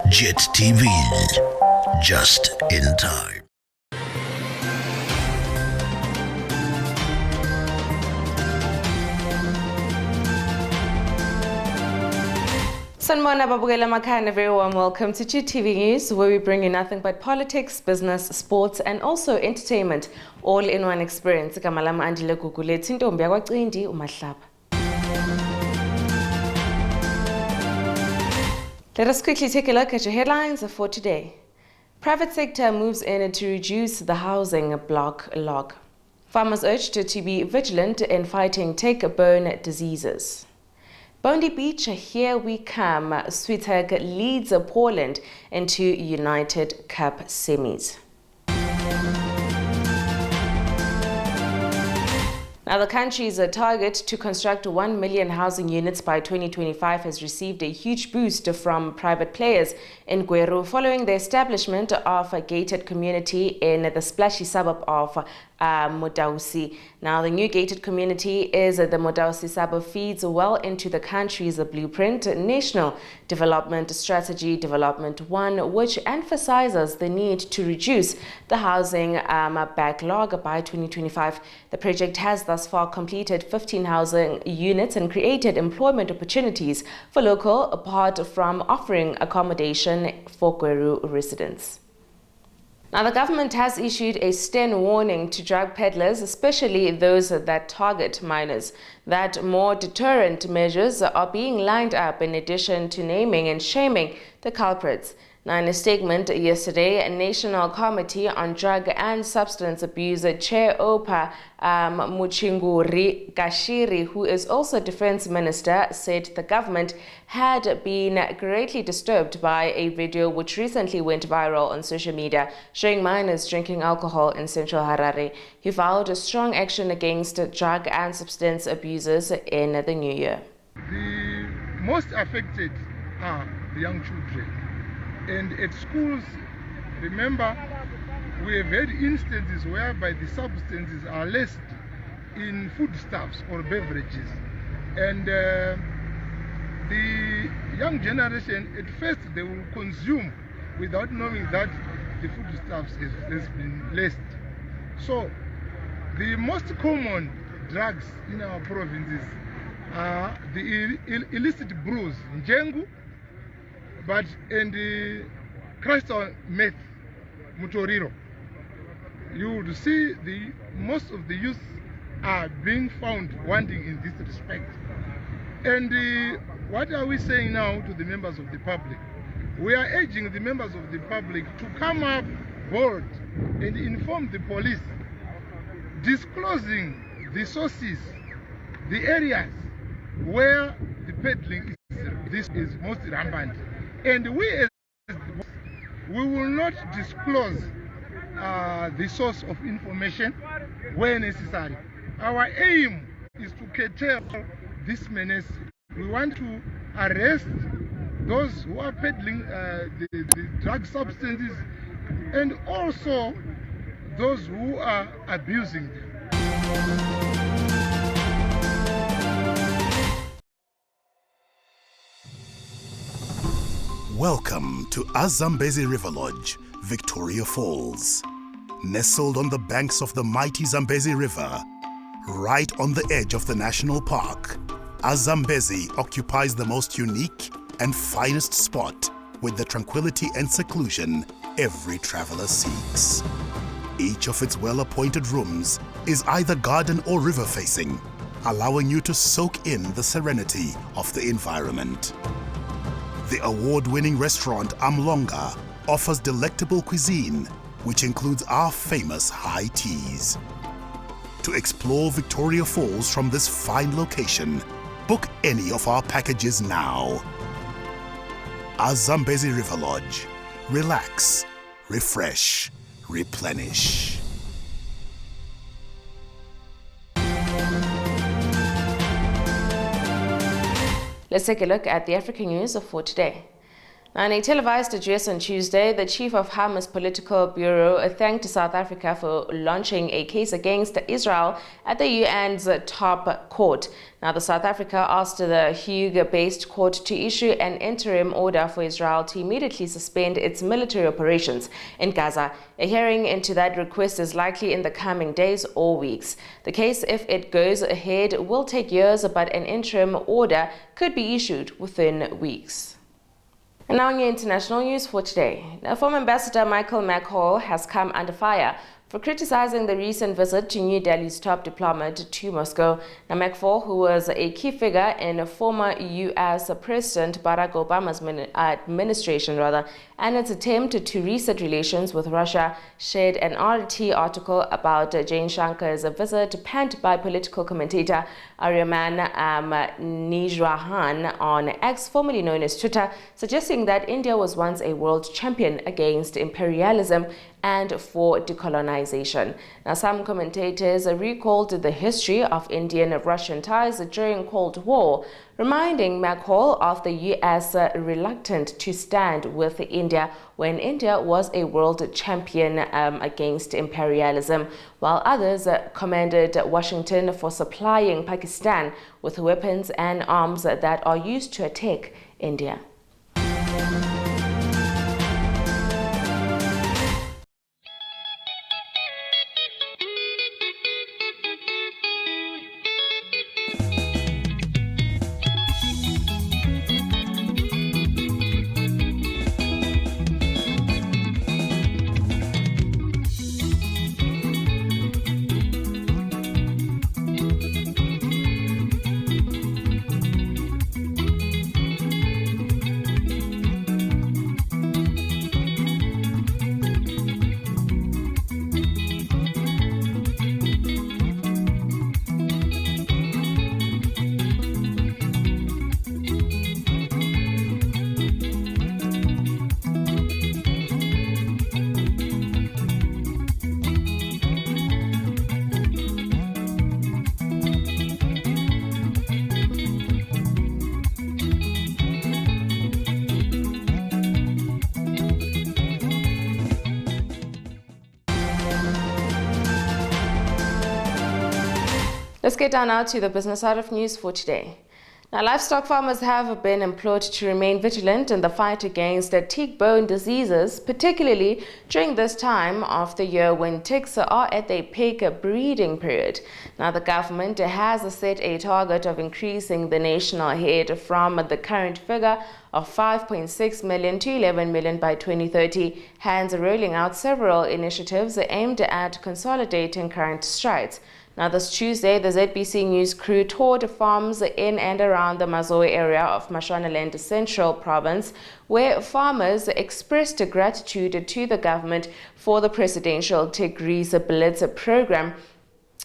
JIT-TV, just in time. Sanibona babukela emakhaya, very warm welcome to JIT-TV News, where we bring you nothing but politics, business, sports, and also entertainment, all in one experience. Igama lami Andile Gugulethi, intombi yakwaCindi uMahlaba. Let us quickly take a look at your headlines for today. Private sector moves in to reduce the housing backlog. Farmers urged to be vigilant in fighting tick-borne diseases. Bondi Beach, here we come. Switek leads Poland into United Cup semis. Now, the country's target to construct 1 million housing units by 2025 has received a huge boost from private players in Gweru following the establishment of a gated community in the splashy suburb of Modausi. Now, the new gated community is the Modausi suburb feeds well into the country's blueprint, National Development Strategy Development 1, which emphasizes the need to reduce the housing backlog by 2025. The project has thus far completed 15 housing units and created employment opportunities for local, apart from offering accommodation for Gweru residents. Now, the government has issued a stern warning to drug peddlers, especially those that target minors, that more deterrent measures are being lined up in addition to naming and shaming the culprits. Now, in a statement yesterday, a National Committee on Drug and Substance Abuse Chair Opa Muchinguri Gashiri, who is also Defense Minister, said the government had been greatly disturbed by a video which recently went viral on social media showing minors drinking alcohol in central Harare. He vowed a strong action against drug and substance abusers in the new year. The most affected are the young children. And at schools, remember, we have had instances whereby the substances are laced in foodstuffs or beverages. And the young generation, at first, they will consume without knowing that the foodstuffs has been laced. So, the most common drugs in our provinces are the illicit brews, njengu, and the crystal meth, mutoriro. You would see most of the youth are being found wanting in this respect. And what are we saying now to the members of the public? We are urging the members of the public to come up bold and inform the police, disclosing the sources, the areas where the peddling is most rampant. And we will not disclose the source of information where necessary. Our aim is to curtail this menace. We want to arrest those who are peddling the drug substances and also those who are abusing them. Welcome to Zambezi River Lodge, Victoria Falls. Nestled on the banks of the mighty Zambezi River, right on the edge of the national park, Zambezi occupies the most unique and finest spot with the tranquility and seclusion every traveler seeks. Each of its well-appointed rooms is either garden or river facing, allowing you to soak in the serenity of the environment. The award-winning restaurant Amlonga offers delectable cuisine, which includes our famous high teas. To explore Victoria Falls from this fine location, book any of our packages now. Zambezi River Lodge. Relax, refresh, replenish. Let's take a look at the African news for today. In a televised address on Tuesday, the chief of Hamas Political Bureau thanked South Africa for launching a case against Israel at the UN's top court. Now, the South Africa asked the Hague-based court to issue an interim order for Israel to immediately suspend its military operations in Gaza. A hearing into that request is likely in the coming days or weeks. The case, if it goes ahead, will take years, but an interim order could be issued within weeks. And now in your international news for today. Now, former Ambassador Michael McCall has come under fire for criticizing the recent visit to New Delhi's top diplomat to Moscow. Now, McCall, who was a key figure in former U.S. President Barack Obama's administration, and its attempt to reset relations with Russia, shared an RT article about Jane Shankar's visit, penned by political commentator Aryaman Nijwahan on X, formerly known as Twitter, suggesting that India was once a world champion against imperialism and for decolonization. Now, some commentators recalled the history of Indian-Russian ties during Cold War, reminding McCall of the U.S. reluctant to stand with India when India was a world champion against imperialism, while others commended Washington for supplying Pakistan with weapons and arms that are used to attack India. Let's get down now to the business side of news for today. Now, livestock farmers have been implored to remain vigilant in the fight against tick-borne diseases, particularly during this time of the year when ticks are at their peak breeding period. Now, the government has set a target of increasing the national herd from the current figure of 5.6 million to 11 million by 2030, hence rolling out several initiatives aimed at consolidating current strides. Now, this Tuesday, the ZBC News crew toured farms in and around the Mazoe area of Mashonaland Central Province, where farmers expressed gratitude to the government for the presidential Tigris Blitz program,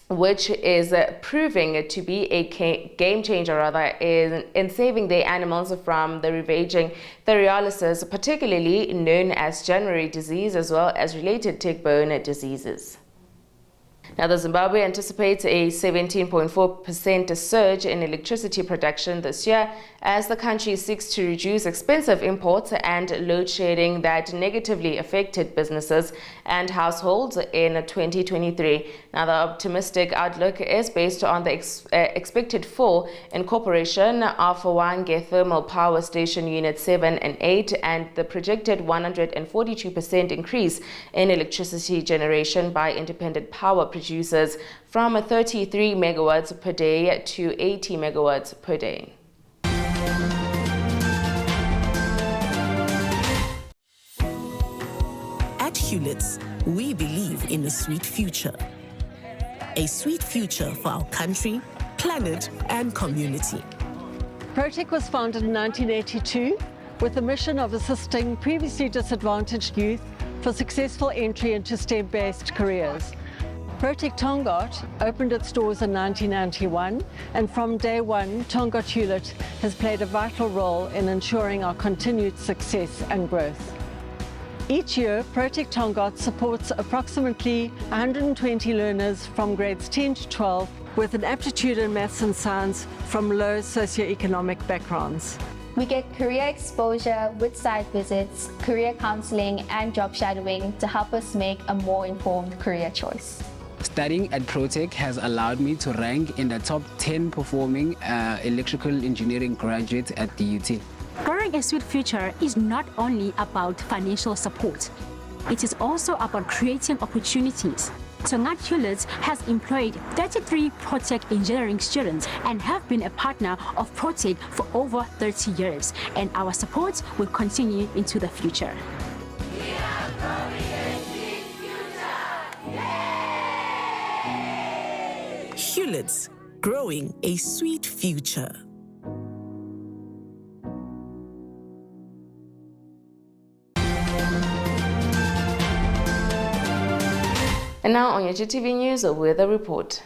which is proving to be a game changer in saving their animals from the ravaging therialysis, particularly known as January disease, as well as related tick-borne diseases. Now, the Zimbabwe anticipates a 17.4% surge in electricity production this year as the country seeks to reduce expensive imports and load shedding that negatively affected businesses and households in 2023. Now, the optimistic outlook is based on the expected full incorporation of Hwange Thermal Power Station Unit 7 and 8 and the projected 142% increase in electricity generation by independent power producers from 33 megawatts per day to 80 megawatts per day. At Hewlett's, we believe in a sweet future. A sweet future for our country, planet, and community. Protec was founded in 1982 with the mission of assisting previously disadvantaged youth for successful entry into STEM-based careers. Protec Tongaat opened its doors in 1991, and from day one, Tongaat Hewlett has played a vital role in ensuring our continued success and growth. Each year, Protec Tongaat supports approximately 120 learners from grades 10 to 12 with an aptitude in maths and science from low socioeconomic backgrounds. We get career exposure with site visits, career counseling, and job shadowing to help us make a more informed career choice. Studying at Protech has allowed me to rank in the top 10 performing electrical engineering graduates at the UT. Growing a sweet future is not only about financial support. It is also about creating opportunities. Tongat Hewlett has employed 33 Protech engineering students and have been a partner of Protech for over 30 years, and our support will continue into the future. Hewlett's, growing a sweet future. And now on your JIT-TV News, a weather report.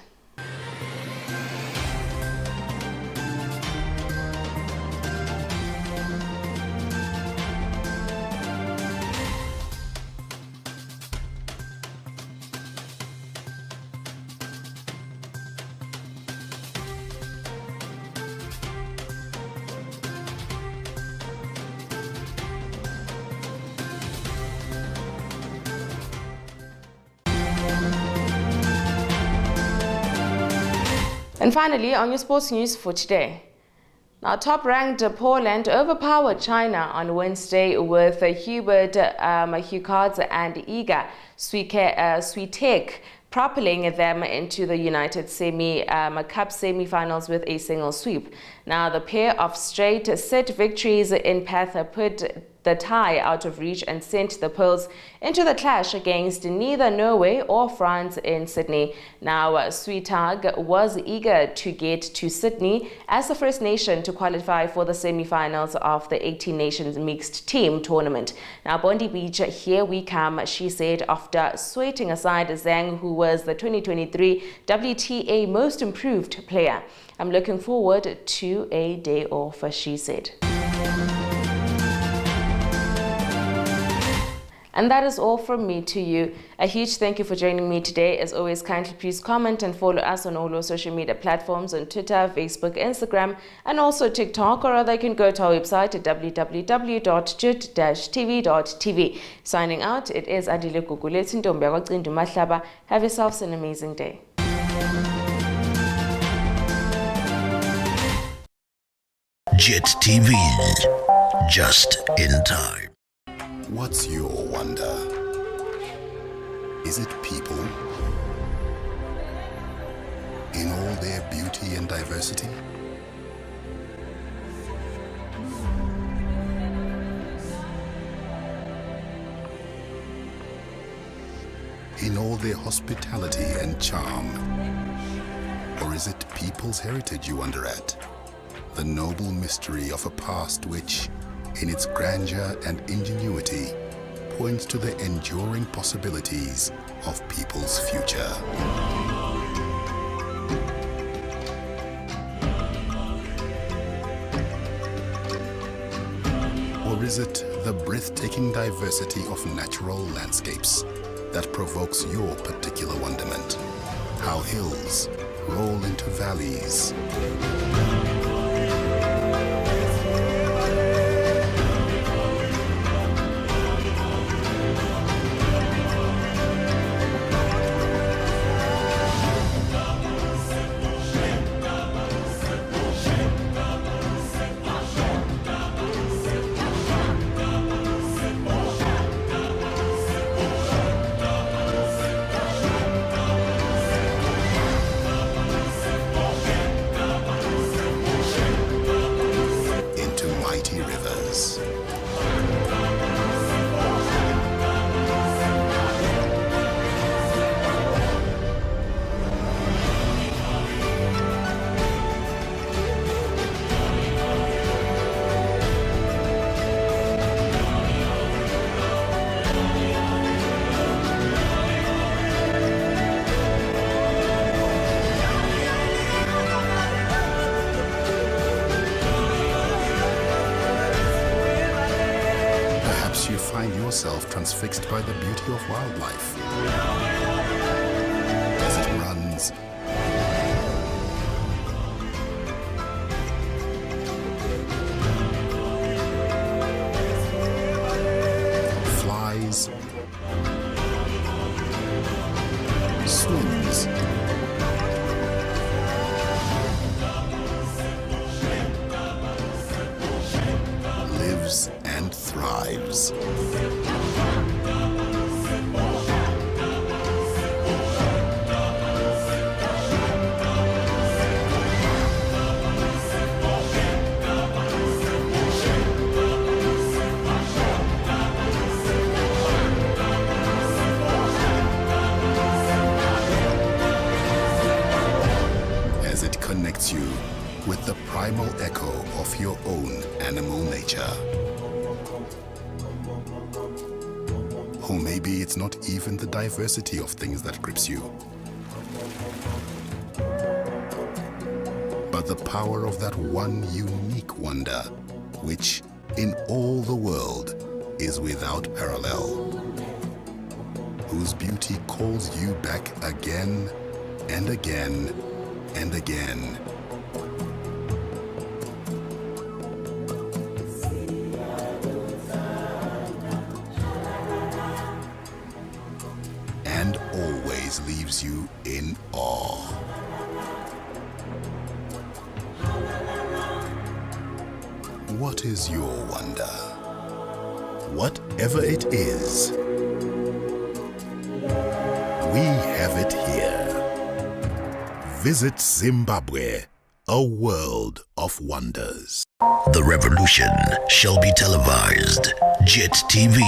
And finally, on your sports news for today. Now, top-ranked Poland overpowered China on Wednesday with Hubert Hurkacz and Iga Swiatek, propelling them into the United Cup semi-finals with a single sweep. Now, the pair of straight-set victories in Perth put the tie out of reach and sent the Poles into the clash against neither Norway or France in Sydney. Now, Swiatek was eager to get to Sydney as the first nation to qualify for the semi-finals of the 18 nations mixed team tournament. Now, Bondi Beach, here we come, she said, after sweating aside Zhang, who was the 2023 WTA most improved player. I'm looking forward to a day off, she said. And that is all from me to you. A huge thank you for joining me today. As always, kindly please comment and follow us on all our social media platforms on Twitter, Facebook, Instagram, and also TikTok, or rather you can go to our website at www.JIT-TVzw. Signing out, it is Adile Gugulethi Ntombi yakwaCindu Mahlaba. Have yourselves an amazing day. JIT-TV, just in time. What's your wonder? Is it people? In all their beauty and diversity? In all their hospitality and charm? Or is it people's heritage you wonder at? The noble mystery of a past which, in its grandeur and ingenuity, points to the enduring possibilities of people's future. Or is it the breathtaking diversity of natural landscapes that provokes your particular wonderment? How hills roll into valleys, rivers. You find yourself transfixed by the beauty of wildlife as it runs, twins. Lives and thrives. As it connects you with the primal echo of your own animal nature. Or maybe it's not even the diversity of things that grips you, but the power of that one unique wonder, which in all the world is without parallel, whose beauty calls you back again and again and again. And always leaves you in awe. What is your wonder? Whatever it is, we have it here. Visit Zimbabwe, a world of wonders. The revolution shall be televised. JIT-TV.